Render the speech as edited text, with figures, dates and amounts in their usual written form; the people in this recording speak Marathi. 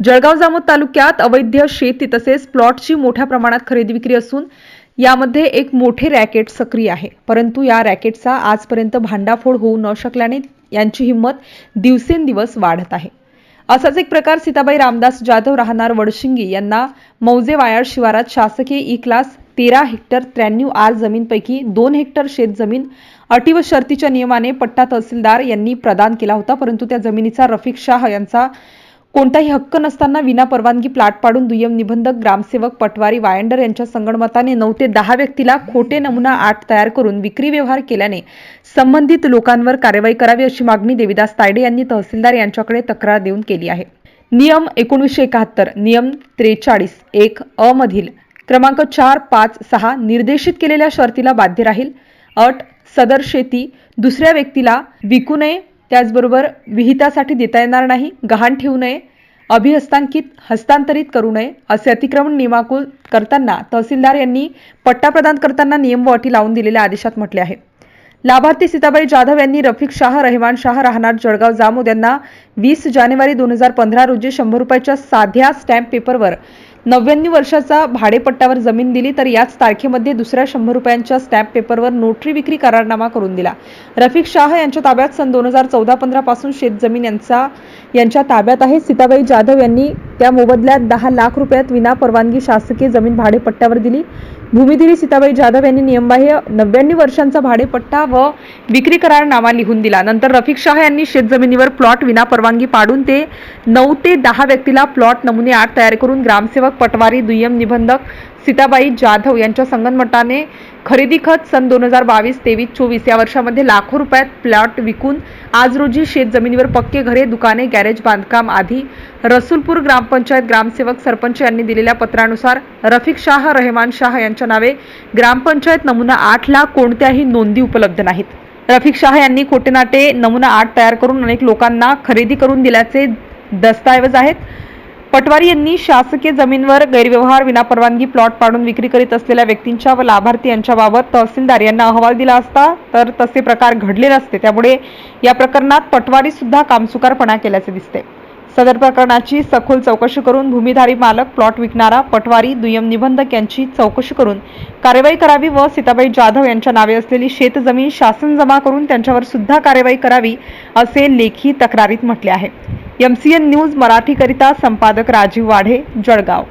जळगाव जामोद तालुक्यात अवैध शेती तसेच प्लॉटची मोठ्या प्रमाणात खरेदी विक्री असून यामध्ये एक मोठे रॅकेट सक्रिय आहे। परंतु या रॅकेटचा आजपर्यंत भांडाफोड होऊ न शकल्याने यांची हिंमत दिवसेंदिवस वाढत आहे। असाच एक प्रकार सीताबाई रामदास जाधव राहणार वडशिंगी यांना मौजे वायाळ शिवारात शासकीय ई क्लास 13 हेक्टर 93 आर जमीनपैकी 2 हेक्टर शेत जमीन अटी व शर्तीच्या नियमाने पट्टा तहसीलदार यांनी प्रदान केला होता। परंतु त्या जमिनीचा रफिक शाह यांचा कोणताही हक्क नसताना विना परवानगी प्लॉट पाडून दुय्यम निबंधक ग्रामसेवक पटवारी वायंडर यांच्या संगणमताने 9 ते 10 व्यक्तीला खोटे नमुना 8 तयार करून विक्री व्यवहार केल्याने संबंधित लोकांवर कारवाई करावी अशी मागणी देविदास तायडे यांनी तहसीलदार यांच्याकडे तक्रार देऊन केली आहे। नियम 1971 नियम 43(1) अ मधील क्रमांक 4, 5, 6 निर्देशित केलेल्या शर्तीला बाध्य राहील। अट सदर शेती दुसऱ्या व्यक्तीला विकू नये, त्याचबरोबर विहितासाठी देता येणार नाही, गहाण ठेवू नये, हस्तांतरित करू नये असे अतिक्रमण नियमाकुल करताना तहसीलदार यांनी पट्टा प्रदान करताना नियम व अटी लावून दिलेल्या आदेशात म्हटले आहे। लाभार्थी सीताबाई जाधव यांनी रफिक शाह, रहमान शाह राहणार जळगाव जामोद यांना 20 जानेवारी 2015 रोजी 100 रुपयाच्या साध्या स्टॅम्प पेपरवर 99 वर्षाचा भाडेपट्ट्यावर जमीन दिली, तर याच तारखेमध्ये दुसऱ्या 100 रुपयांच्या स्टॅम्प पेपरवर नोटरी विक्री करारनामा करून दिला। रफिक शाह यांच्या ताब्यात सन 2014-15 पासून शेतजमीन यांच्या ताब्यात आहे। सीताबाई जाधव यांनी त्या मोबदल्यात 10 लाख रुपयात विना परवानगी शासकीय जमीन भाडेपट्ट्यावर दिली। भूमिधिरी सीताबाई जाधव यांनी नियमबाह्य 99 वर्षांचा भाडेपट्टा व विक्री करारनामा लिहून दिला। नंतर रफिक शाह यांनी शेतजमिनीवर प्लॉट विना परवानगी पाडून ते 9 ते 10 व्यक्तीला प्लॉट नमुने 8 तयार करून ग्रामसेवक पटवारी दुय्यम निबंधक सीताबाई जाधव यांच्या संगनमताने खरेदी खत सन 2022, 23, 24 या वर्षामध्ये लाखो रुपयात प्लॉट विकून आज रोजी शेतजमिनीवर पक्के घरे, दुकाने, गॅरेज बांधकाम आधी रसूलपूर ग्रामपंचायत ग्रामसेवक सरपंच यांनी दिलेल्या पत्रानुसार रफिक शाह, रहमान शाह यांच्या नावे ग्रामपंचायत नमुना 8 ला कोणत्याही नोंदी उपलब्ध नाहीत। रफिक शाह यांनी खोटेनाटे नमुना 8 तयार करून अनेक लोकांना खरेदी करून दिल्याचे दस्तऐवज आहेत। पटवारी यांनी शासकीय जमीनवर गैरव्यवहार, विनापरवानगी प्लॉट पाडून विक्री करीत असलेल्या व्यक्तींच्या व लाभार्थी यांच्याबाबत तहसीलदार यांना अहवाल दिला असता तर तसे प्रकार घडले नसते। त्यामुळे या प्रकरणात पटवारी सुद्धा कामचुकारपणा केल्याचे दिसते। सदर प्रकरणाची सखोल चौकशी करून भूमिधारी मालक, प्लॉट विकणारा, पटवारी, दुय्यम निबंधक यांची चौकशी करून कार्यवाही करावी व सीताबाई जाधव यांच्या नावे असलेली शेतजमीन शासन जमा करून त्यांच्यावर सुद्धा कार्यवाही करावी असे लेखी तक्रारीत म्हटले आहे। MCN न्यूज मराठी करिता संपादक राजीव वाढे, जळगाव।